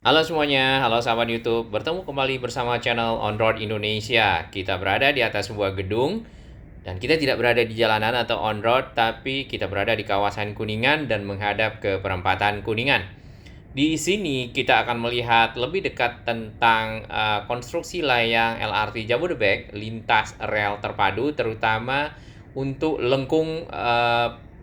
Halo semuanya, halo sahabat YouTube. Bertemu kembali bersama channel On Road Indonesia. Kita berada di atas sebuah gedung dan kita tidak berada di jalanan atau on road, tapi kita berada di kawasan Kuningan dan menghadap ke perempatan Kuningan. Di sini kita akan melihat lebih dekat tentang konstruksi layang LRT Jabodebek lintas rel terpadu, terutama untuk lengkung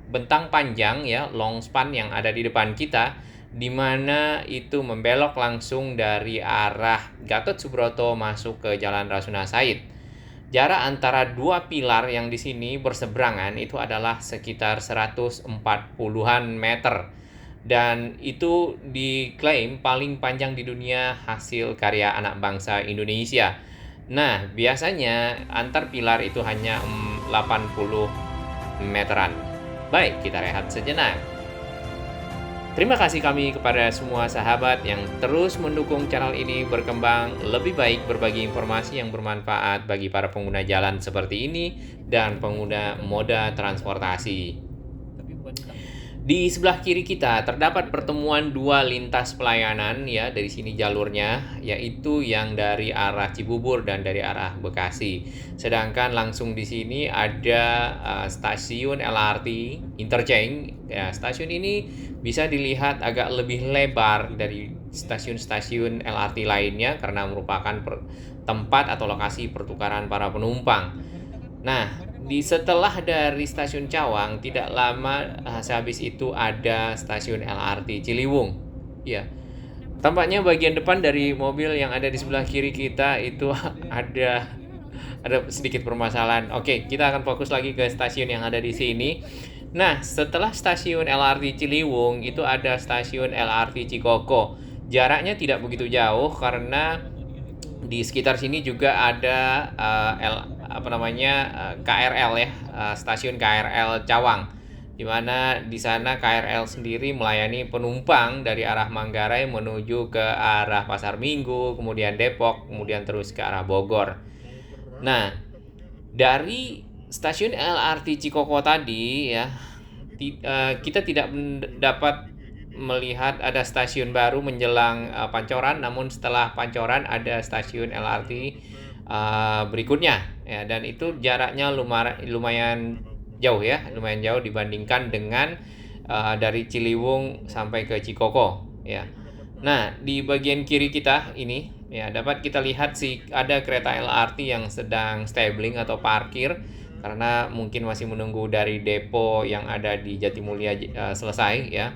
bentang panjang ya, long span yang ada di depan kita, di mana itu membelok langsung dari arah Gatot Subroto masuk ke Jalan Rasuna Said. Jarak antara dua pilar yang di sini berseberangan itu adalah sekitar 140-an meter. Dan itu diklaim paling panjang di dunia hasil karya anak bangsa Indonesia. Nah, biasanya antar pilar itu hanya 80 meteran. Baik, kita rehat sejenak. Terima kasih kami kepada semua sahabat yang terus mendukung channel ini berkembang lebih baik, berbagi informasi yang bermanfaat bagi para pengguna jalan seperti ini dan pengguna moda transportasi. Di sebelah kiri kita terdapat pertemuan dua lintas pelayanan ya, dari sini jalurnya, yaitu yang dari arah Cibubur dan dari arah Bekasi. Sedangkan langsung di sini ada stasiun LRT interchange. Ya, stasiun ini bisa dilihat agak lebih lebar dari stasiun-stasiun LRT lainnya karena merupakan tempat atau lokasi pertukaran para penumpang. Nah, setelah dari stasiun Cawang, tidak lama sehabis itu ada stasiun LRT Ciliwung. Ya, tampaknya bagian depan dari mobil yang ada di sebelah kiri kita itu ada sedikit permasalahan. Oke, kita akan fokus lagi ke stasiun yang ada di sini. Nah, setelah stasiun LRT Ciliwung itu ada stasiun LRT Cikoko. Jaraknya tidak begitu jauh karena di sekitar sini juga ada KRL ya, stasiun KRL Cawang, di mana di sana KRL sendiri melayani penumpang dari arah Manggarai menuju ke arah Pasar Minggu, kemudian Depok, kemudian terus ke arah Bogor. Nah, dari stasiun LRT Cikoko tadi ya, kita tidak dapat melihat ada stasiun baru menjelang Pancoran, namun setelah Pancoran ada stasiun LRT berikutnya ya, dan itu jaraknya lumayan jauh ya, lumayan jauh dibandingkan dengan dari Ciliwung sampai ke Cikoko ya. Nah, di bagian kiri kita ini ya dapat kita lihat ada kereta LRT yang sedang stabling atau parkir karena mungkin masih menunggu dari depo yang ada di Jatimulya selesai ya.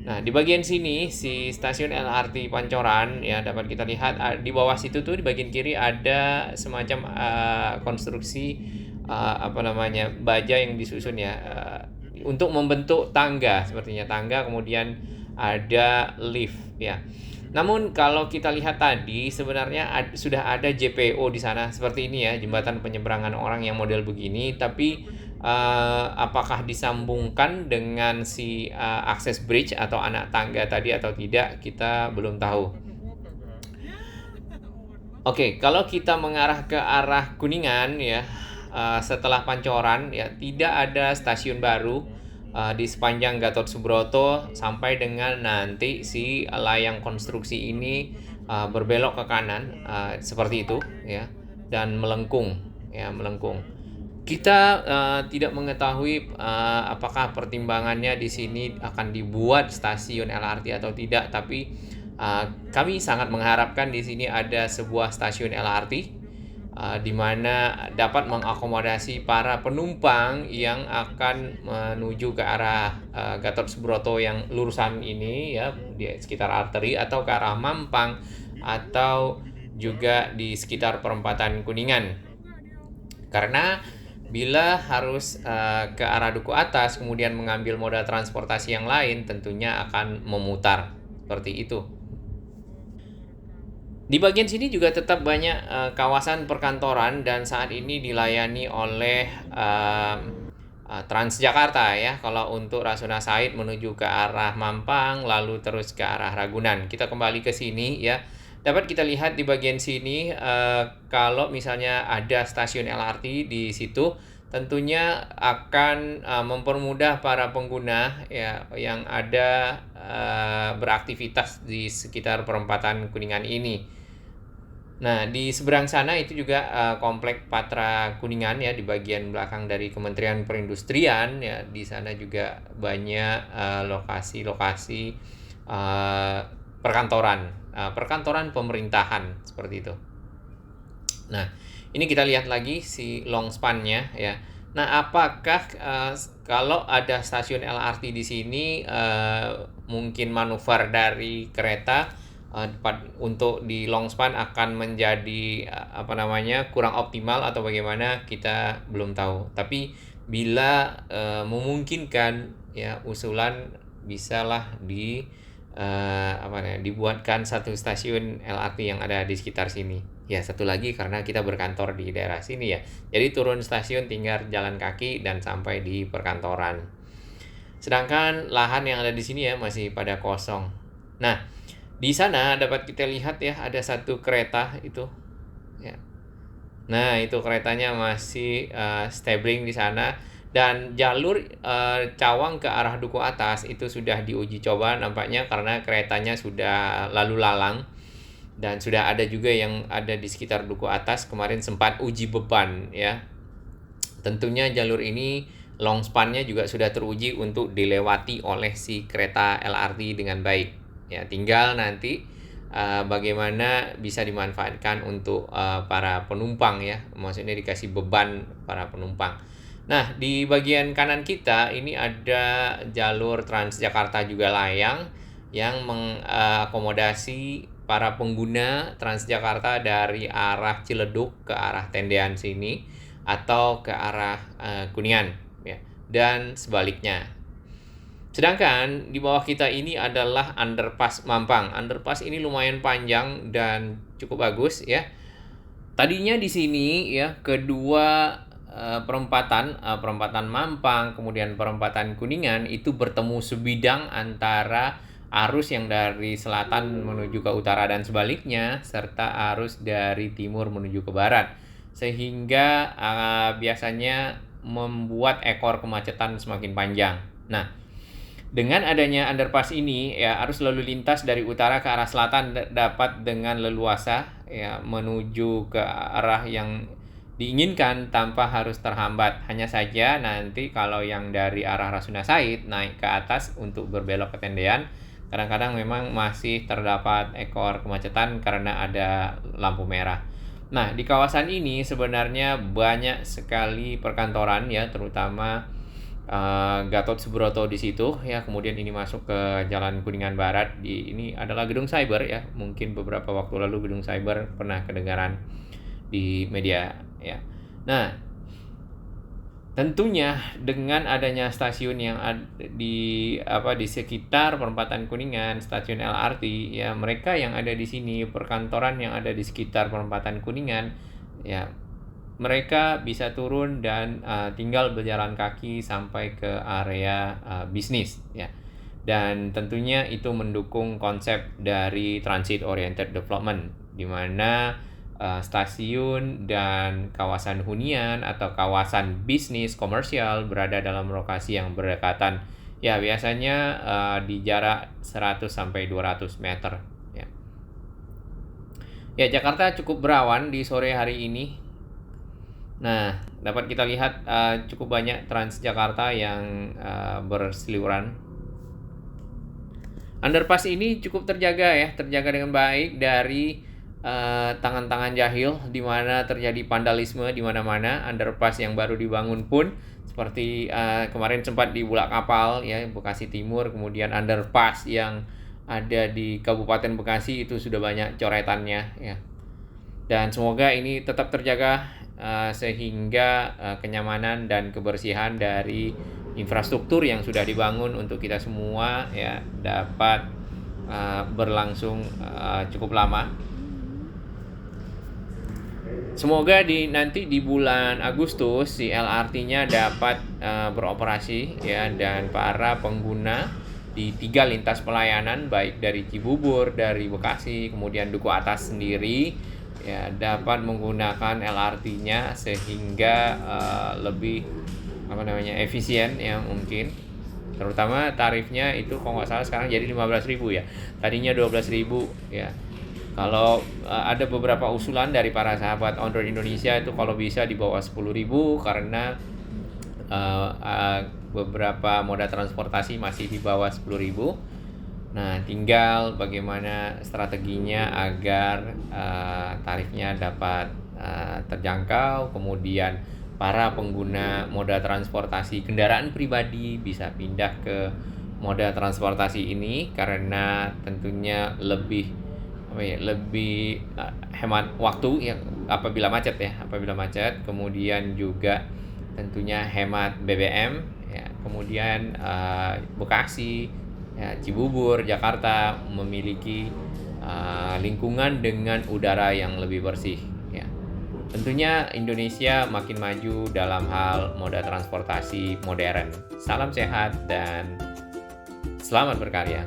Nah, di bagian sini si stasiun LRT Pancoran ya dapat kita lihat di bawah situ tuh di bagian kiri ada semacam konstruksi baja yang disusun ya, untuk membentuk tangga, sepertinya tangga, kemudian ada lift ya. Namun kalau kita lihat tadi sebenarnya sudah ada JPO di sana seperti ini ya, jembatan penyeberangan orang yang model begini, tapi apakah disambungkan dengan si akses bridge atau anak tangga tadi atau tidak, kita belum tahu. Oke, kalau kita mengarah ke arah Kuningan ya, setelah Pancoran ya tidak ada stasiun baru di sepanjang Gatot Subroto sampai dengan nanti si layang konstruksi ini berbelok ke kanan seperti itu ya, dan melengkung ya, melengkung. Kita tidak mengetahui apakah pertimbangannya di sini akan dibuat stasiun LRT atau tidak, tapi kami sangat mengharapkan di sini ada sebuah stasiun LRT di mana dapat mengakomodasi para penumpang yang akan menuju ke arah Gatot Subroto yang lurusan ini ya, di sekitar arteri, atau ke arah Mampang, atau juga di sekitar perempatan Kuningan. Karena bila harus ke arah Duku Atas kemudian mengambil moda transportasi yang lain, tentunya akan memutar seperti itu. Di bagian sini juga tetap banyak kawasan perkantoran dan saat ini dilayani oleh Transjakarta ya. Kalau untuk Rasuna Said menuju ke arah Mampang lalu terus ke arah Ragunan. Kita kembali ke sini ya. Dapat kita lihat di bagian sini kalau misalnya ada stasiun LRT di situ, tentunya akan mempermudah para pengguna ya yang ada beraktivitas di sekitar perempatan Kuningan ini. Nah, di seberang sana itu juga komplek Patra Kuningan ya, di bagian belakang dari Kementerian Perindustrian ya. Di sana juga banyak lokasi-lokasi perkantoran pemerintahan seperti itu. Nah, ini kita lihat lagi si long span-nya ya. Nah, apakah kalau ada stasiun LRT di sini mungkin manuver dari kereta untuk di long span akan menjadi kurang optimal atau bagaimana, kita belum tahu. Tapi bila memungkinkan ya, usulan bisalah dibuatkan satu stasiun LRT yang ada di sekitar sini. Ya, satu lagi karena kita berkantor di daerah sini ya. Jadi turun stasiun tinggal jalan kaki dan sampai di perkantoran. Sedangkan lahan yang ada di sini ya masih pada kosong. Nah, di sana dapat kita lihat ya, ada satu kereta itu ya. Nah, itu keretanya masih stabling di sana, dan jalur Cawang ke arah Duku Atas itu sudah diuji coba nampaknya, karena keretanya sudah lalu lalang, dan sudah ada juga yang ada di sekitar Duku Atas kemarin sempat uji beban ya. Tentunya jalur ini long span-nya juga sudah teruji untuk dilewati oleh si kereta LRT dengan baik. Ya, tinggal nanti bagaimana bisa dimanfaatkan untuk para penumpang ya. Maksudnya dikasih beban para penumpang. Nah, di bagian kanan kita ini ada jalur Transjakarta juga layang yang mengakomodasi para pengguna Transjakarta dari arah Ciledug ke arah Tendean sini atau ke arah Kuningan ya, dan sebaliknya. Sedangkan di bawah kita ini adalah underpass Mampang. Underpass ini lumayan panjang dan cukup bagus ya. Tadinya di sini ya, kedua perempatan Mampang kemudian perempatan Kuningan itu bertemu sebidang antara arus yang dari selatan menuju ke utara dan sebaliknya, serta arus dari timur menuju ke barat, sehingga biasanya membuat ekor kemacetan semakin panjang. Nah, dengan adanya underpass ini ya, arus lalu lintas dari utara ke arah selatan dapat dengan leluasa ya menuju ke arah yang diinginkan tanpa harus terhambat. Hanya saja nanti kalau yang dari arah Rasuna Said naik ke atas untuk berbelok ke Tendean, kadang-kadang memang masih terdapat ekor kemacetan karena ada lampu merah. Nah, di kawasan ini sebenarnya banyak sekali perkantoran ya, terutama Gatot Subroto di situ ya. Kemudian ini masuk ke Jalan Kuningan Barat. Ini adalah gedung cyber ya. Mungkin beberapa waktu lalu gedung cyber pernah kedengaran di media ya. Nah, tentunya dengan adanya stasiun yang di sekitar perempatan Kuningan, stasiun LRT ya, mereka yang ada di sini, perkantoran yang ada di sekitar perempatan Kuningan ya, mereka bisa turun dan tinggal berjalan kaki sampai ke area bisnis ya. Dan tentunya itu mendukung konsep dari transit oriented development, di mana stasiun dan kawasan hunian atau kawasan bisnis komersial berada dalam lokasi yang berdekatan ya, biasanya di jarak 100 sampai 200 meter ya. Ya, Jakarta cukup berawan di sore hari ini. Nah, dapat kita lihat cukup banyak Transjakarta yang berseliweran. Underpass ini cukup terjaga dengan baik dari tangan-tangan jahil, di mana terjadi vandalisme di mana-mana. Underpass yang baru dibangun pun seperti kemarin sempat di Bulak Kapal ya, Bekasi Timur, kemudian underpass yang ada di Kabupaten Bekasi itu sudah banyak coretannya ya. Dan semoga ini tetap terjaga sehingga kenyamanan dan kebersihan dari infrastruktur yang sudah dibangun untuk kita semua ya dapat berlangsung cukup lama. Semoga nanti di bulan Agustus si LRT-nya dapat beroperasi ya, dan para pengguna di 3 lintas pelayanan baik dari Cibubur, dari Bekasi, kemudian Duku Atas sendiri ya dapat menggunakan LRT-nya sehingga lebih efisien ya mungkin. Terutama tarifnya itu kalau nggak salah sekarang jadi 15.000 ya. Tadinya 12.000 ya. Kalau ada beberapa usulan dari para sahabat On-Road Indonesia itu kalau bisa di bawah 10.000 karena beberapa moda transportasi masih di bawah 10.000. Nah, tinggal bagaimana strateginya agar tarifnya dapat terjangkau, kemudian para pengguna moda transportasi kendaraan pribadi bisa pindah ke moda transportasi ini karena tentunya lebih hemat waktu ya apabila macet, kemudian juga tentunya hemat BBM ya, kemudian Bekasi ya, Cibubur, Jakarta memiliki lingkungan dengan udara yang lebih bersih ya. Tentunya Indonesia makin maju dalam hal moda transportasi modern. Salam sehat dan selamat berkarya.